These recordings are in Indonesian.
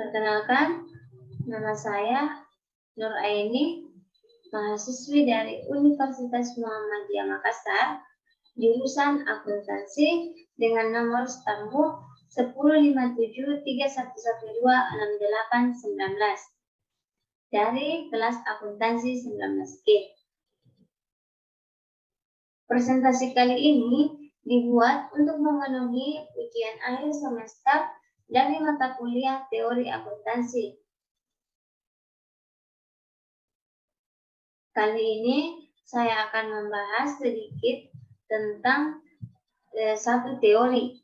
Perkenalkan, nama saya Nur Aini, mahasiswi dari Universitas Muhammadiyah Makassar, jurusan akuntansi dengan nomor stambuk 105731126819 dari kelas akuntansi 19G. Presentasi kali ini dibuat untuk memenuhi ujian akhir semester dari mata kuliah teori akuntansi. Kali ini saya akan membahas sedikit tentang satu teori,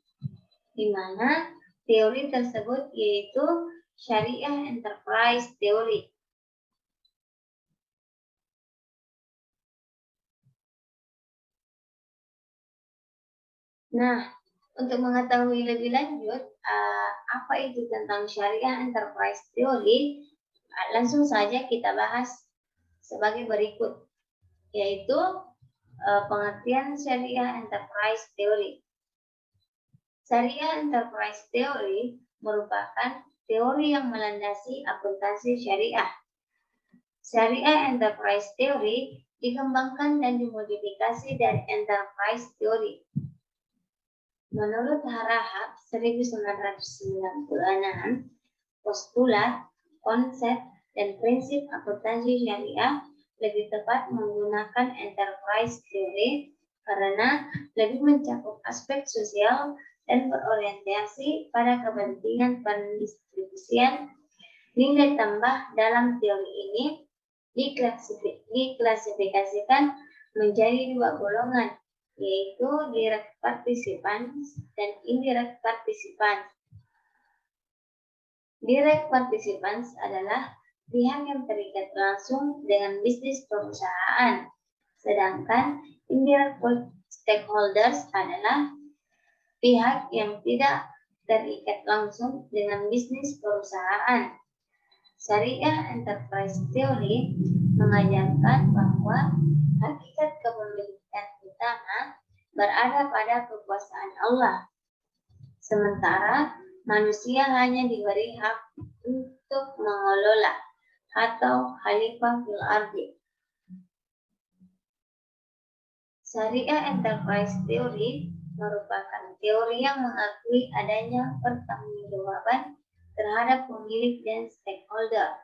di mana teori tersebut yaitu Syariah Enterprise Theory. Nah, untuk mengetahui lebih lanjut apa itu tentang Syariah Enterprise Theory, langsung saja kita bahas sebagai berikut, yaitu pengertian Syariah Enterprise Theory. Syariah Enterprise Theory merupakan teori yang melandasi akuntansi syariah. Syariah Enterprise Theory dikembangkan dan dimodifikasi dari Enterprise Theory. Menurut Harahap 1996, postulat, konsep, dan prinsip akuntansi syariah lebih tepat menggunakan Enterprise Theory karena lebih mencakup aspek sosial dan berorientasi pada kepentingan pendistribusian nilai tambah. Dalam teori ini diklasifikasikan menjadi dua golongan, yaitu direct participants dan indirect participants. Direct participants adalah pihak yang terikat langsung dengan bisnis perusahaan, sedangkan indirect stakeholders adalah pihak yang tidak terikat langsung dengan bisnis perusahaan. Syariah Enterprise Theory mengajarkan bahwa hakikat kepemilikan utama berada pada kekuasaan Allah, sementara manusia hanya diberi hak untuk mengelola atau khalifah fil ardi. Syariah Enterprise Theory merupakan teori yang mengakui adanya pertanggungjawaban terhadap pemilik dan stakeholder.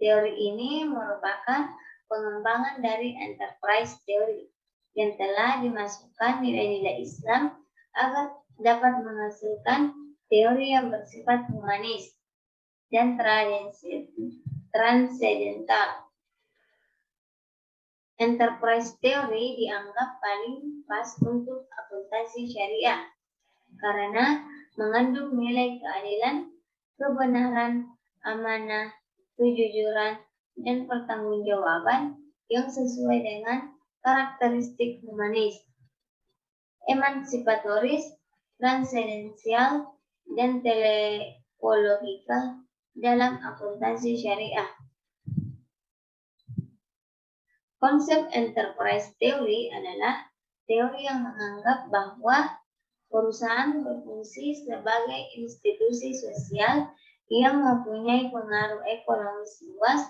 Teori ini merupakan pengembangan dari Enterprise Theory yang telah dimasukkan nilai-nilai Islam agar dapat menghasilkan teori yang bersifat humanis dan transendental. Enterprise Theory dianggap paling pas untuk akuntansi syariah karena mengandung nilai keadilan, kebenaran, amanah, kejujuran, dan pertanggungjawaban yang sesuai dengan karakteristik humanis, emansipatoris, transendensial, dan teleologikal dalam akuntansi syariah. Konsep Enterprise Theory adalah teori yang menganggap bahwa perusahaan berfungsi sebagai institusi sosial yang mempunyai pengaruh ekonomis luas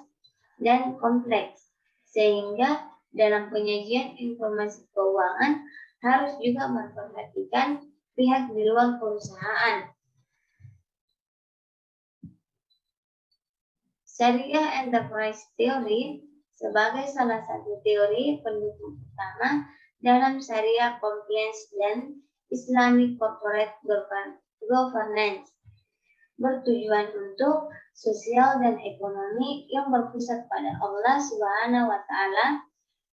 dan kompleks, sehingga dalam penyajian informasi keuangan harus juga memperhatikan pihak di luar perusahaan. Syariah Enterprise Theory sebagai salah satu teori pendukung utama dalam Syariah Compliance dan Islamic Corporate Governance, bertujuan untuk sosial dan ekonomi yang berpusat pada Allah Subhanahu wa Ta'ala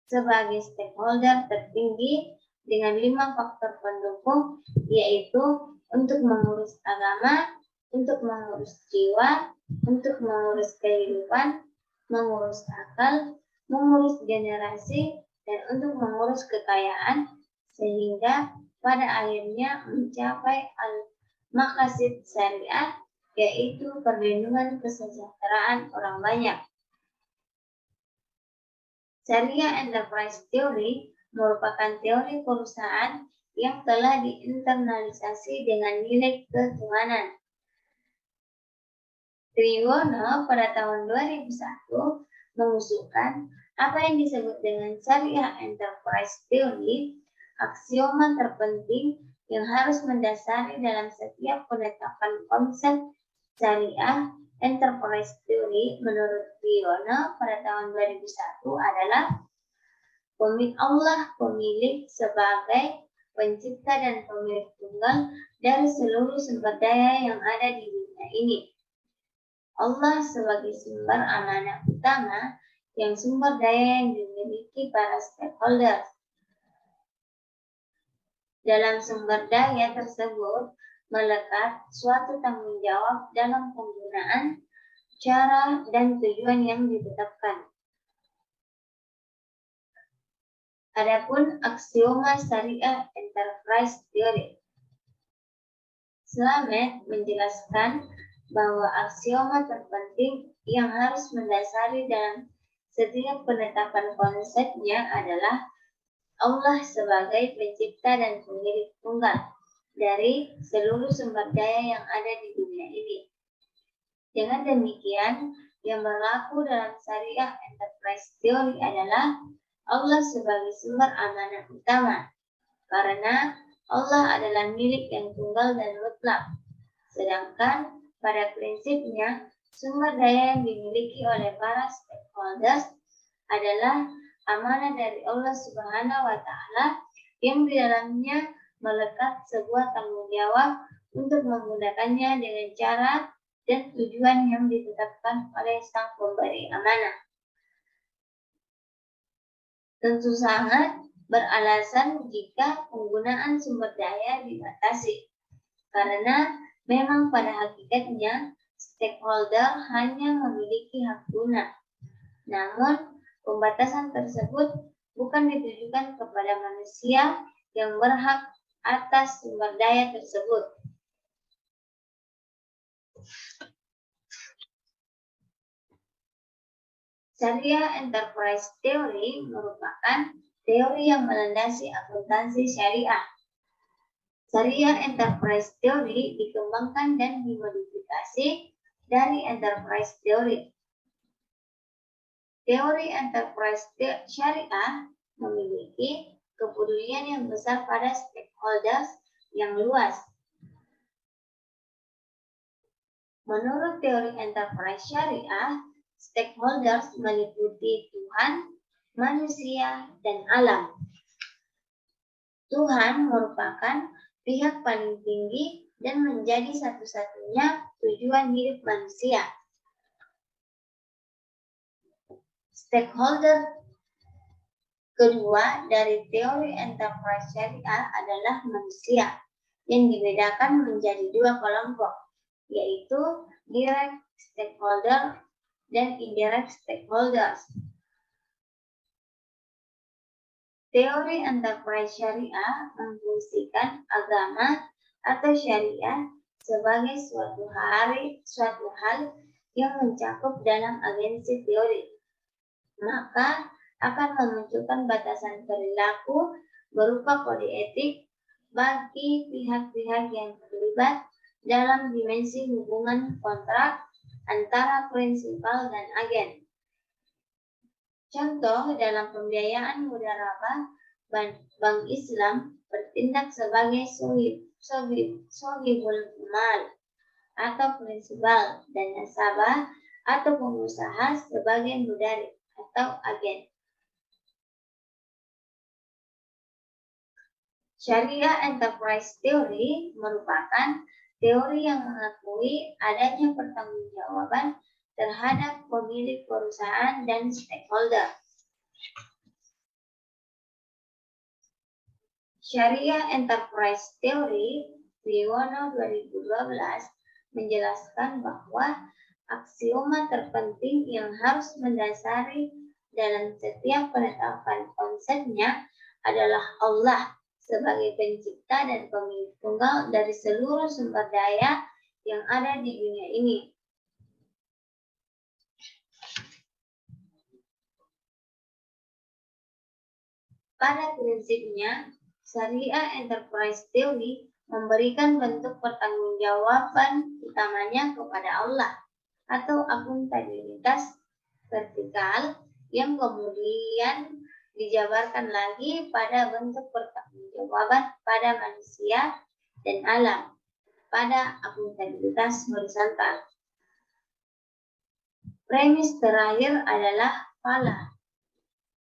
sebagai stakeholder tertinggi dengan 5 faktor pendukung, yaitu untuk mengurus agama, untuk mengurus jiwa, untuk mengurus kehidupan, mengurus akal, mengurus generasi, dan untuk mengurus kekayaan, sehingga pada akhirnya mencapai al-maqasid syariah, yaitu perlindungan kesejahteraan orang banyak. Syariah Enterprise Theory merupakan teori perusahaan yang telah diinternalisasi dengan nilai ketuhanan. Triwono pada tahun 2001 mengusulkan apa yang disebut dengan Syariah Enterprise Theory, aksioma terpenting yang harus mendasari dalam setiap penetapan konsep Syariah Enterprise Theory menurut Triwono pada tahun 2001 adalah Allah pemilik sebagai pencipta dan pemilik tunggal dari seluruh sumber daya yang ada di dunia ini. Allah sebagai sumber amanah utama yang sumber daya yang dimiliki para stakeholder. Dalam sumber daya tersebut melekat suatu tanggung jawab dalam penggunaan, cara, dan tujuan yang ditetapkan. Adapun aksioma Syariah Enterprise Theory. Slamet menjelaskan bahwa aksioma terpenting yang harus mendasari dalam setiap penetapan konsepnya adalah Allah sebagai pencipta dan pemilik tunggal dari seluruh sumber daya yang ada di dunia ini. Dengan demikian, yang berlaku dalam Syariah Enterprise Theory adalah Allah sebagai sumber amanah utama, karena Allah adalah milik yang tunggal dan mutlak. Sedangkan pada prinsipnya, sumber daya yang dimiliki oleh para stakeholders adalah amanah dari Allah Subhanahu wa Ta'ala yang di dalamnya melekat sebuah tanggung jawab untuk menggunakannya dengan cara dan tujuan yang ditetapkan oleh sang pemberi amanah. Tentu sangat beralasan jika penggunaan sumber daya dibatasi, karena memang pada hakikatnya stakeholder hanya memiliki hak guna. Namun, pembatasan tersebut bukan ditujukan kepada manusia yang berhak atas sumber daya tersebut. Syariah Enterprise Theory merupakan teori yang melandasi akuntansi syariah. Syariah Enterprise Theory dikembangkan dan dimodifikasi dari Enterprise Theory. Teori Enterprise Syariah memiliki kepedulian yang besar pada stakeholders yang luas. Menurut teori Enterprise Syariah, stakeholders meliputi Tuhan, manusia, dan alam. Tuhan merupakan pihak paling tinggi dan menjadi satu-satunya tujuan hidup manusia. Stakeholder kedua dari teori Enterprise Syariah adalah manusia, yang dibedakan menjadi dua kelompok, yaitu direct stakeholder dan indirect stakeholders. Teori Enterprise Syariah memfungsikan agama atau syariah sebagai suatu hal yang mencakup dalam agensi teori. Maka akan memunculkan batasan perilaku berupa kode etik bagi pihak-pihak yang terlibat dalam dimensi hubungan kontrak antara prinsipal dan agen. Contoh dalam pembiayaan mudharabah, Bank Islam bertindak sebagai sohibul mal atau prinsipal dan nasabah atau pengusaha sebagai mudarib atau agen. Syariah Enterprise Theory merupakan teori yang mengakui adanya pertanggungjawaban terhadap pemilik perusahaan dan stakeholder. Syariah Enterprise Theory Triwono 2012 menjelaskan bahwa aksioma terpenting yang harus mendasari dalam setiap penetapan konsepnya adalah Allah sebagai pencipta dan pemilik tunggal dari seluruh sumber daya yang ada di dunia ini. Pada prinsipnya, Syariah Enterprise Theory memberikan bentuk pertanggungjawaban utamanya kepada Allah. atau akuntabilitas vertikal yang kemudian dijabarkan lagi pada bentuk pertanggungjawaban pada manusia dan alam pada akuntabilitas horizontal. Premis terakhir adalah fala.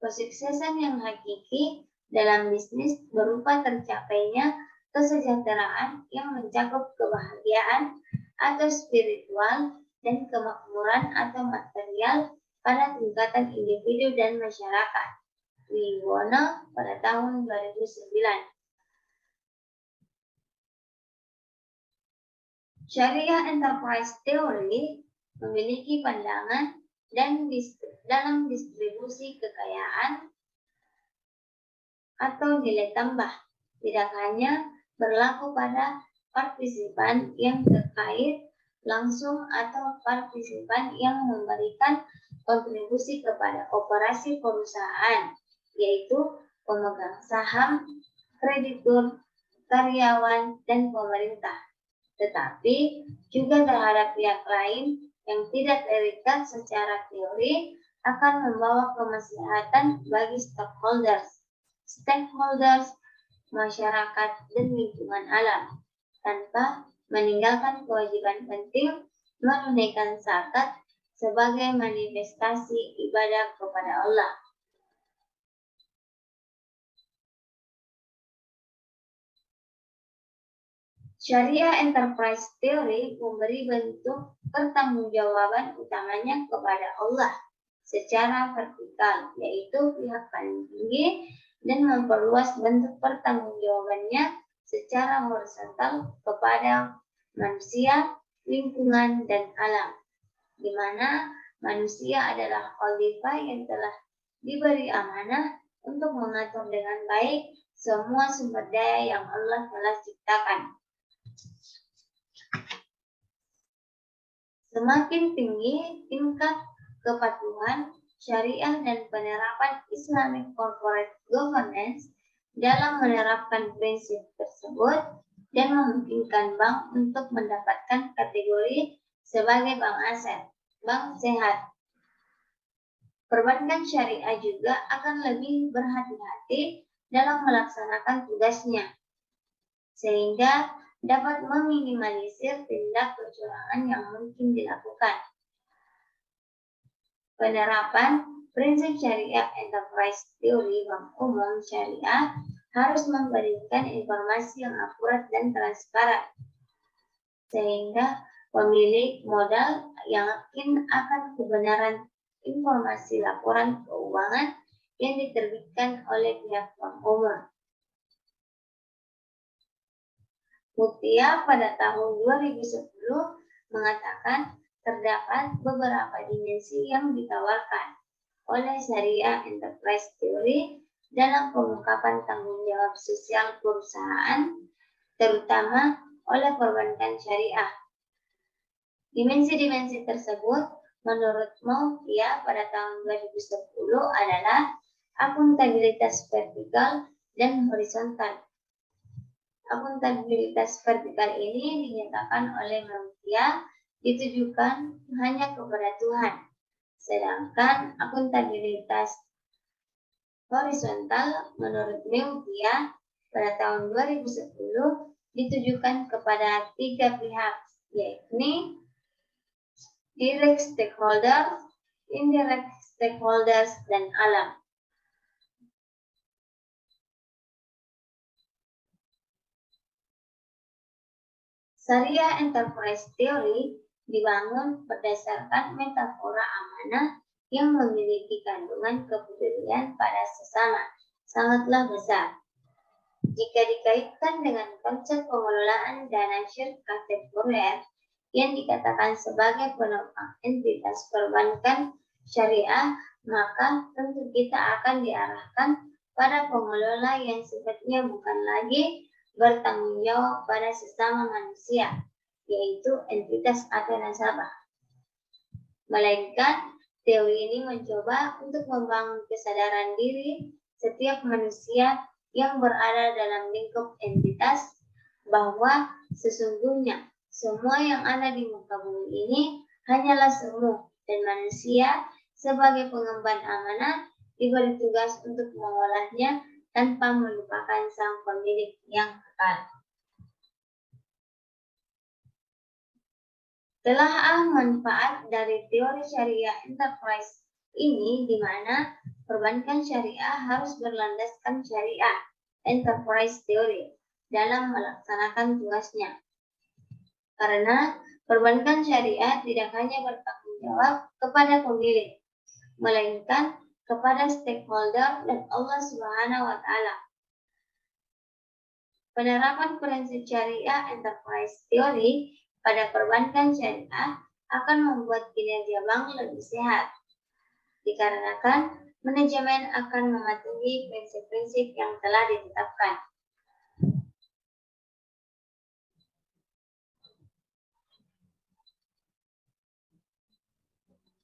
Kesuksesan yang hakiki dalam bisnis berupa tercapainya kesejahteraan yang mencakup kebahagiaan atau spiritual dan kemakmuran atau material pada tingkatan individu dan masyarakat. Wiwono pada tahun 2009. Syariah Enterprise Theory memiliki pandangan dan dalam distribusi kekayaan atau nilai tambah, tidak hanya berlaku pada partisipan yang terkait langsung atau partisipan yang memberikan kontribusi kepada operasi perusahaan, yaitu pemegang saham, kreditur, karyawan, dan pemerintah, tetapi juga terhadap pihak lain yang tidak terikat secara teori akan membawa kemaslahatan bagi stakeholders, masyarakat, dan lingkungan alam, tanpa meninggalkan kewajiban penting menunaikan zakat sebagai manifestasi ibadah kepada Allah. Syariah Enterprise Theory memberi bentuk pertanggungjawaban utamanya kepada Allah secara vertikal, yaitu pihak paling tinggi, dan memperluas bentuk pertanggungjawabannya secara horizontal kepada manusia, lingkungan, dan alam, di mana manusia adalah khalifah yang telah diberi amanah untuk mengatur dengan baik semua sumber daya yang Allah telah ciptakan. Semakin tinggi tingkat kepatuhan syariah dan penerapan Islamic Corporate Governance dalam menerapkan prinsip tersebut dan memungkinkan bank untuk mendapatkan kategori sebagai bank aset, bank sehat. Perbankan syariah juga akan lebih berhati-hati dalam melaksanakan tugasnya, sehingga dapat meminimalisir tindak kecurangan yang mungkin dilakukan. Penerapan prinsip syariah enterprise theory bank umum syariah harus memberikan informasi yang akurat dan transparan, sehingga pemilik modal yakin akan kebenaran informasi laporan keuangan yang diterbitkan oleh pihak bank umum. Mutia pada tahun 2010 mengatakan terdapat beberapa dimensi yang ditawarkan oleh Syariah Enterprise Theory dalam pengungkapan tanggung jawab sosial perusahaan, terutama oleh perbankan syariah. Dimensi-dimensi tersebut menurut Mutia pada tahun 2010 adalah akuntabilitas vertikal dan horizontal. Akuntabilitas vertikal ini dinyatakan oleh Mutia ditujukan hanya kepada Tuhan, sedangkan akuntabilitas horizontal menurut Mutia pada tahun 2010 ditujukan kepada tiga pihak, yakni direct stakeholders, indirect stakeholders, dan alam. Syariah Enterprise Theory dibangun berdasarkan metafora amanah yang memiliki kandungan kepedulian pada sesama sangatlah besar. Jika dikaitkan dengan konsep pengelolaan dana syariah temporer yang dikatakan sebagai penopang entitas perbankan syariah, maka tentu kita akan diarahkan pada pengelola yang sifatnya bukan lagi bertanggung jawab pada sesama manusia, yaitu entitas atau nasabah. Melainkan, teori ini mencoba untuk membangun kesadaran diri setiap manusia yang berada dalam lingkup entitas bahwa sesungguhnya semua yang ada di muka bumi ini hanyalah semu, dan manusia sebagai pengemban amanah diberi tugas untuk mengolahnya tanpa melupakan sang pemilik yang kekal. Telah manfaat dari teori syariah enterprise ini di mana perbankan syariah harus berlandaskan syariah enterprise theory dalam melaksanakan tugasnya. Karena perbankan syariah tidak hanya bertanggung jawab kepada pemilik, melainkan kepada stakeholder dan Allah Subhanahu wa taala. Penerapan prinsip syariah enterprise theory pada perbankan syariah akan membuat kinerja bank lebih sehat, dikarenakan manajemen akan mematuhi prinsip-prinsip yang telah ditetapkan.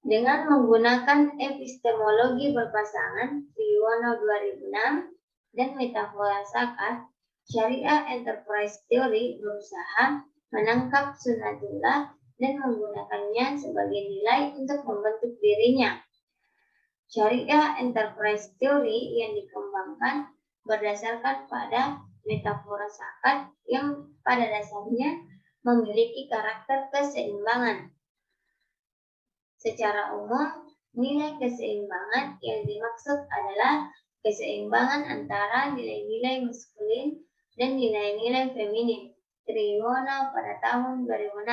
Dengan menggunakan epistemologi berpasangan Triwono 2006 dan metafora zakat, syariah enterprise theory berusaha menangkap sunnatullah dan menggunakannya sebagai nilai untuk membentuk dirinya. Syariah enterprise theory yang dikembangkan berdasarkan pada metafora zakat yang pada dasarnya memiliki karakter keseimbangan. Secara umum, nilai keseimbangan yang dimaksud adalah keseimbangan antara nilai-nilai maskulin dan nilai-nilai feminin. Triwono pada tahun 2006.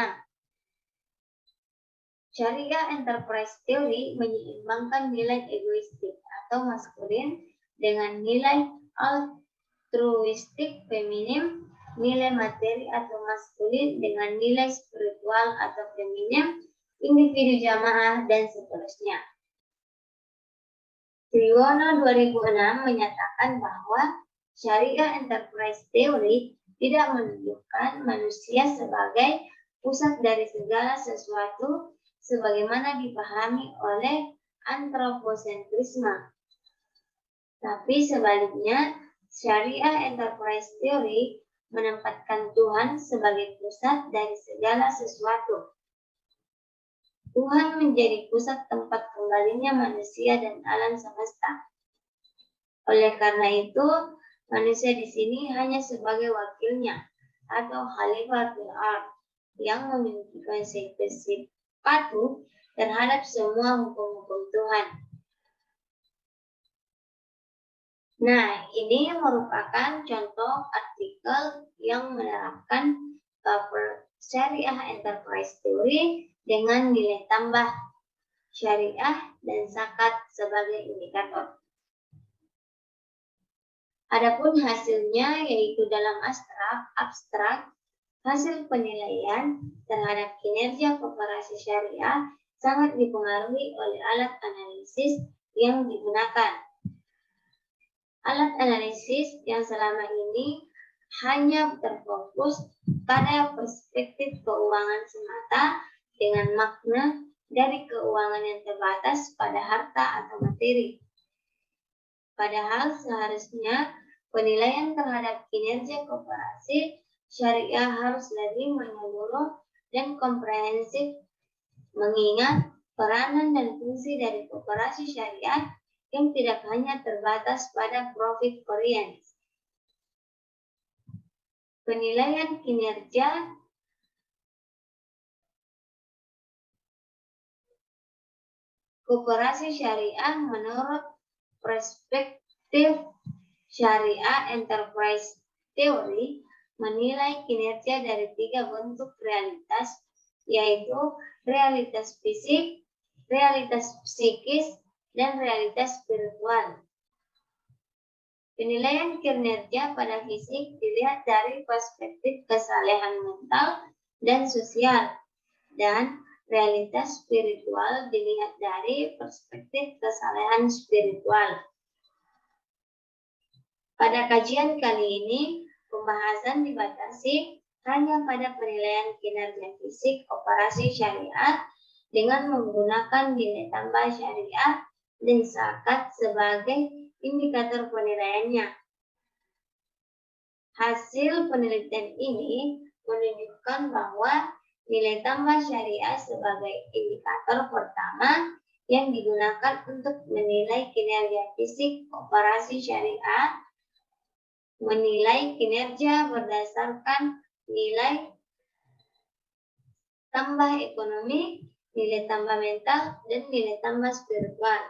Syariah enterprise theory menyeimbangkan nilai egoistik atau maskulin dengan nilai altruistik feminin, nilai materi atau maskulin dengan nilai spiritual atau feminin, individu jamaah, dan seterusnya. Triwono 2006 menyatakan bahwa syariah enterprise theory tidak menunjukkan manusia sebagai pusat dari segala sesuatu sebagaimana dipahami oleh antroposentrisme. Tapi sebaliknya, syariah enterprise theory menempatkan Tuhan sebagai pusat dari segala sesuatu. Tuhan menjadi pusat tempat kembalinya manusia dan alam semesta. Oleh karena itu, manusia di sini hanya sebagai wakilnya atau khalifatul ard yang memiliki konsekuensi patuh terhadap semua hukum-hukum Tuhan. Nah, ini merupakan contoh artikel yang menerapkan syariah enterprise theory dengan nilai tambah syariah dan zakat sebagai indikator. Adapun hasilnya yaitu dalam abstrak, hasil penilaian terhadap kinerja koperasi syariah sangat dipengaruhi oleh alat analisis yang digunakan. Alat analisis yang selama ini hanya terfokus pada perspektif keuangan semata dengan makna dari keuangan yang terbatas pada harta atau materi. Padahal seharusnya penilaian terhadap kinerja koperasi syariah harus lebih menyeluruh dan komprehensif, mengingat peranan dan fungsi dari koperasi syariah yang tidak hanya terbatas pada profit oriented. Penilaian kinerja koperasi syariah menurut perspektif syariah enterprise theory menilai kinerja dari 3 bentuk realitas, yaitu realitas fisik, realitas psikis, dan realitas spiritual. Penilaian kinerja pada fisik dilihat dari perspektif kesalehan mental dan sosial, dan realitas spiritual dilihat dari perspektif kesalehan spiritual. Pada kajian kali ini, pembahasan dibatasi hanya pada penilaian kinerja fisik operasi syariah dengan menggunakan nilai tambah syariah dan zakat sebagai indikator penilaiannya. Hasil penelitian ini menunjukkan bahwa Nilai tambah syariah sebagai indikator pertama yang digunakan untuk menilai kinerja fisik operasi syariah, menilai kinerja berdasarkan nilai tambah ekonomi, nilai tambah mental, dan nilai tambah spiritual.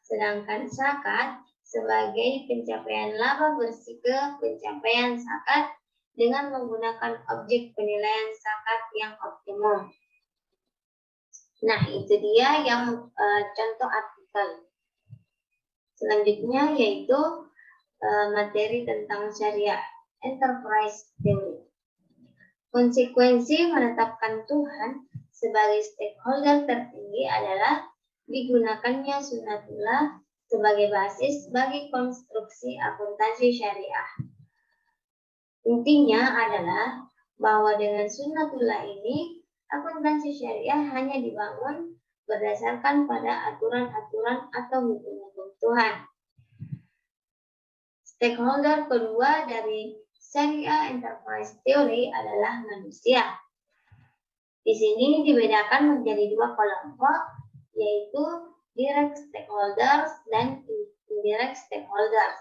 Sedangkan zakat sebagai pencapaian laba bersih ke pencapaian zakat dengan menggunakan objek penilaian zakat yang optimum. Nah, itu dia yang contoh artikel. Selanjutnya yaitu materi tentang syariah enterprise theory. Konsekuensi menetapkan Tuhan sebagai stakeholder tertinggi adalah digunakannya sunnatullah sebagai basis bagi konstruksi akuntansi syariah. Intinya adalah bahwa dengan sunnatullah ini, akuntansi syariah hanya dibangun berdasarkan pada aturan-aturan atau hukum-hukum Tuhan. Stakeholder kedua dari syariah enterprise theory adalah manusia. Di sini dibedakan menjadi dua kelompok, yaitu direct stakeholders dan indirect stakeholders.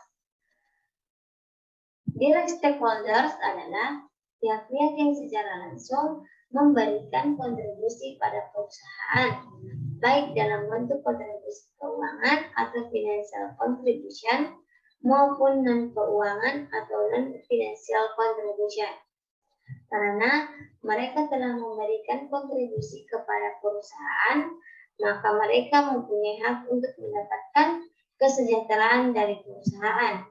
Direct stakeholders adalah pihak-pihak yang secara langsung memberikan kontribusi pada perusahaan, baik dalam bentuk kontribusi keuangan atau financial contribution maupun non-keuangan atau non-financial contribution. Karena mereka telah memberikan kontribusi kepada perusahaan, maka mereka mempunyai hak untuk mendapatkan kesejahteraan dari perusahaan.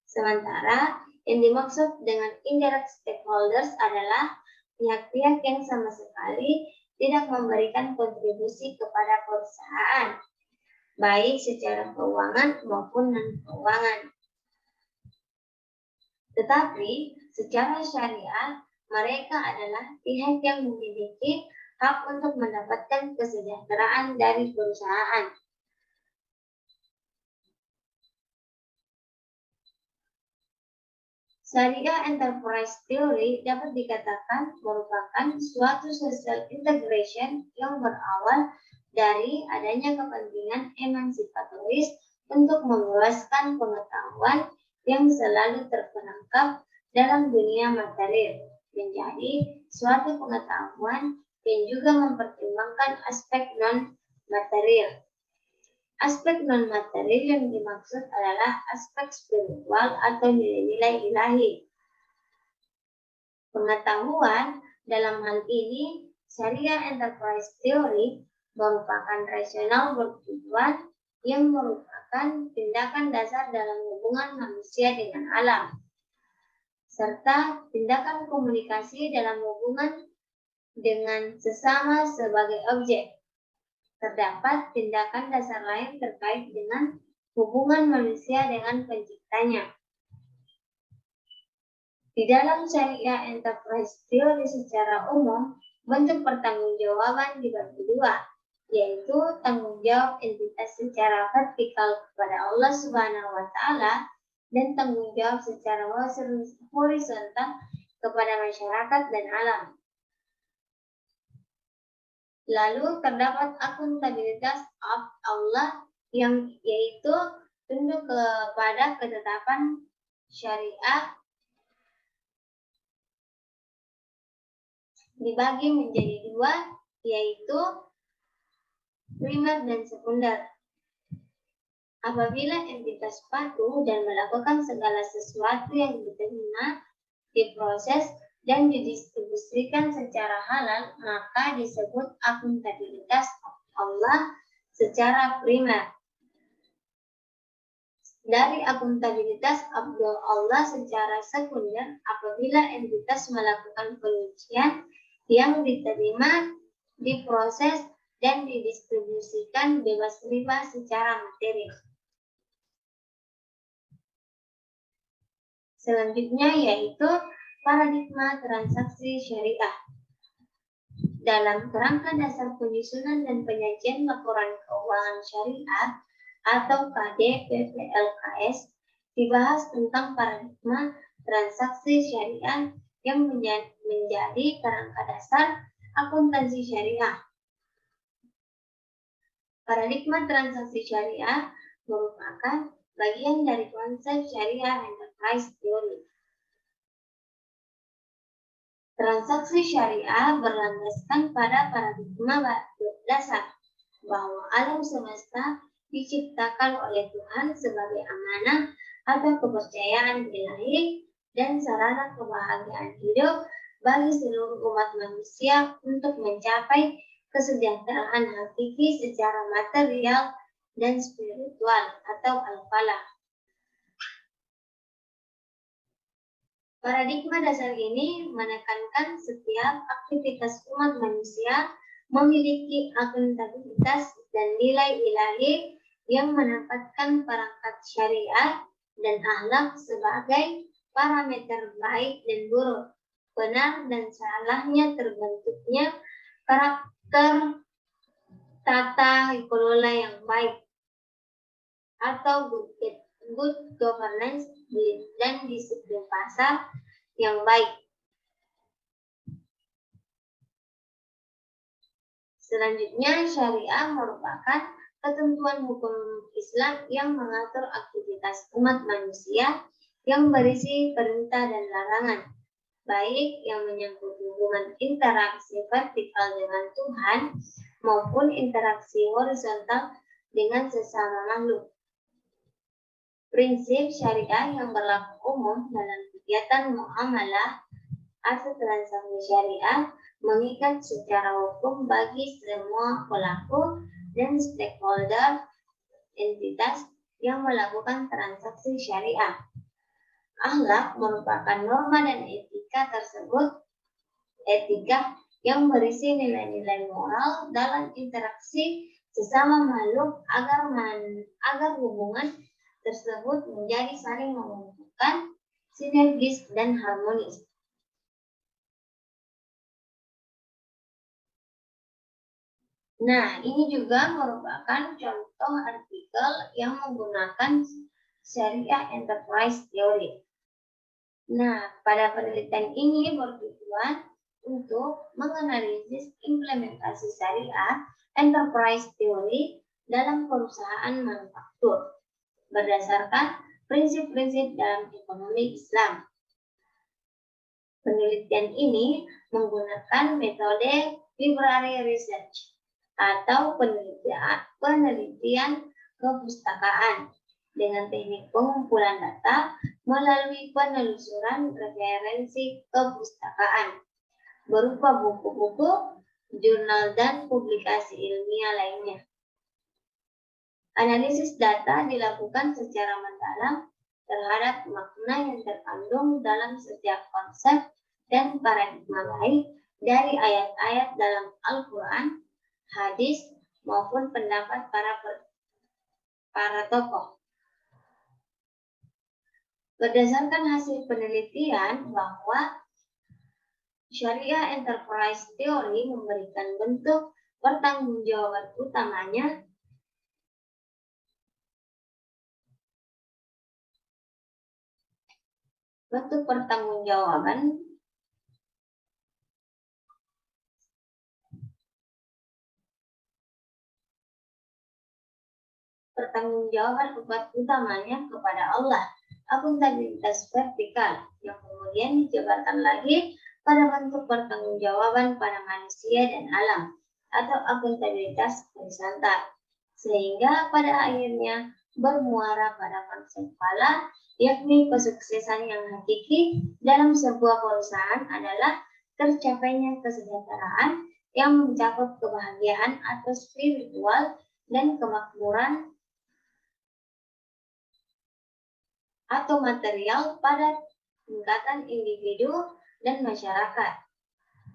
Sementara yang dimaksud dengan indirect stakeholders adalah pihak-pihak yang sama sekali tidak memberikan kontribusi kepada perusahaan, baik secara keuangan maupun non-keuangan. Tetapi secara syariah, mereka adalah pihak yang memiliki hak untuk mendapatkan kesejahteraan dari perusahaan. Syariah enterprise theory dapat dikatakan merupakan suatu social integration yang berawal dari adanya kepentingan emansipatoris untuk meluaskan pengetahuan yang selalu terperangkap dalam dunia material menjadi suatu pengetahuan yang juga mempertimbangkan aspek non-material. Aspek non-material yang dimaksud adalah aspek spiritual atau nilai-nilai ilahi. Pengetahuan dalam hal ini, syariah enterprise theory merupakan rasional bertujuan yang merupakan tindakan dasar dalam hubungan manusia dengan alam, serta tindakan komunikasi dalam hubungan dengan sesama sebagai objek. Terdapat tindakan dasar lain terkait dengan hubungan manusia dengan penciptanya. Di dalam syariah enterprise theory secara umum, bentuk pertanggungjawaban dibagi dua, yaitu tanggung jawab entitas secara vertikal kepada Allah Subhanahu wa Ta'ala dan tanggung jawab secara horizontal kepada masyarakat dan alam. Lalu terdapat akuntabilitas Allah yang yaitu tunduk kepada ketetapan syariah dibagi menjadi dua, yaitu primer dan sekunder. Apabila entitas patuh dan melakukan segala sesuatu yang diterima, diproses, dan didistribusikan secara halal, maka disebut akuntabilitas Allah secara primer. Dari akuntabilitas Allah secara sekunder, apabila entitas melakukan penyucian yang diterima, diproses, dan didistribusikan bebas riba secara materi. Selanjutnya yaitu paradigma transaksi syariah. Dalam kerangka dasar penyusunan dan penyajian laporan keuangan syariah atau KDPPLKS, dibahas tentang paradigma transaksi syariah yang menjadi kerangka dasar akuntansi syariah. Paradigma transaksi syariah merupakan bagian dari konsep syariah enterprise theory. Transaksi syariah berlandaskan pada paradigma dasar bahwa alam semesta diciptakan oleh Tuhan sebagai amanah atau kepercayaan ilahi dan sarana kebahagiaan hidup bagi seluruh umat manusia untuk mencapai kesejahteraan hakiki secara material dan spiritual atau al-falah. Paradigma dasar ini menekankan setiap aktivitas umat manusia memiliki akuntabilitas dan nilai ilahi yang menempatkan perangkat syariah dan akhlak sebagai parameter baik dan buruk, benar dan salahnya terbentuknya karakter tata kelola yang baik atau good governance dan disiplin pasar yang baik. Selanjutnya, syariah merupakan ketentuan hukum Islam yang mengatur aktivitas umat manusia yang berisi perintah dan larangan, baik yang menyangkut hubungan interaksi vertikal dengan Tuhan maupun interaksi horizontal dengan sesama makhluk. Prinsip syariah yang berlaku umum dalam kegiatan muamalah atau transaksi syariah mengikat secara hukum bagi semua pelaku dan stakeholder entitas yang melakukan transaksi syariah. Akhlak merupakan norma dan etika tersebut, etika yang berisi nilai-nilai moral dalam interaksi sesama makhluk agar hubungan tersebut menjadi saling menguntungkan, sinergis dan harmonis. Nah, ini juga merupakan contoh artikel yang menggunakan syariah enterprise theory. Nah, pada penelitian ini bertujuan untuk menganalisis implementasi syariah enterprise theory dalam perusahaan manufaktur berdasarkan prinsip-prinsip dalam ekonomi Islam. Penelitian ini menggunakan metode library research atau penelitian kepustakaan dengan teknik pengumpulan data melalui penelusuran referensi kepustakaan berupa buku-buku, jurnal, dan publikasi ilmiah lainnya. Analisis data dilakukan secara mendalam terhadap makna yang terkandung dalam setiap konsep dan paradigma baik dari ayat-ayat dalam Al-Quran, hadis, maupun pendapat para tokoh. Berdasarkan hasil penelitian bahwa syariah enterprise theory memberikan bentuk pertanggungjawaban utamanya pertanggungjawaban utamanya kepada Allah, akuntabilitas vertikal yang kemudian dijabarkan lagi pada bentuk pertanggungjawaban pada manusia dan alam atau akuntabilitas horizontal, sehingga pada akhirnya bermuara pada konsep falah, yakni kesuksesan yang hakiki dalam sebuah perusahaan adalah tercapainya kesejahteraan yang mencakup kebahagiaan atau spiritual dan kemakmuran atau material pada tingkatan individu dan masyarakat.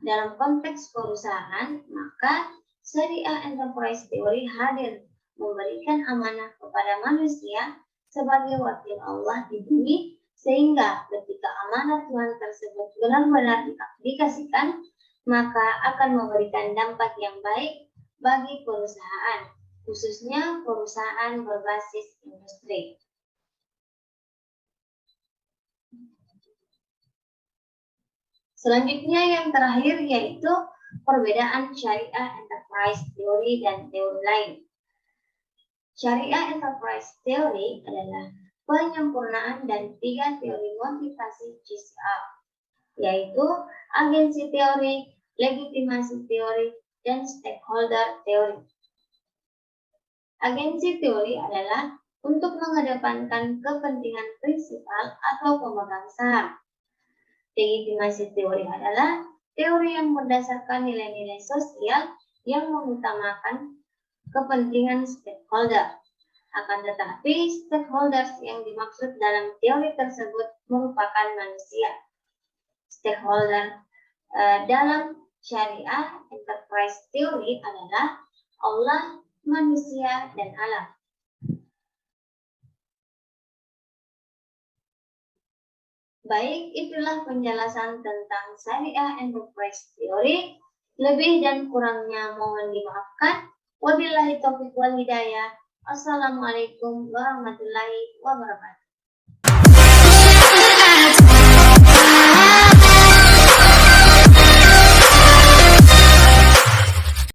Dalam konteks perusahaan, maka syariah enterprise theory hadir memberikan amanah kepada manusia sebagai wakil Allah di bumi, sehingga ketika amanah Tuhan tersebut benar-benar diaplikasikan, maka akan memberikan dampak yang baik bagi perusahaan, khususnya perusahaan berbasis industri. Selanjutnya yang terakhir yaitu perbedaan syariah enterprise theory dan teori lain. Syariah enterprise theory adalah penyempurnaan dari 3 teori motivasi GCR, yaitu agensi teori, legitimasi teori, dan stakeholder teori. Agensi teori adalah untuk mengedepankan kepentingan prinsipal atau pemegang saham. Legitimasi teori adalah teori yang berdasarkan nilai-nilai sosial yang mengutamakan kepentingan stakeholder. Akan tetapi, stakeholders yang dimaksud dalam teori tersebut merupakan manusia. Stakeholder dalam syariah enterprise theory adalah Allah, manusia, dan alam. Baik, itulah penjelasan tentang syariah enterprise theory. Lebih dan kurangnya mohon dimaafkan. Wabillahi taufiq wal hidayah. Assalamualaikum warahmatullahi wabarakatuh.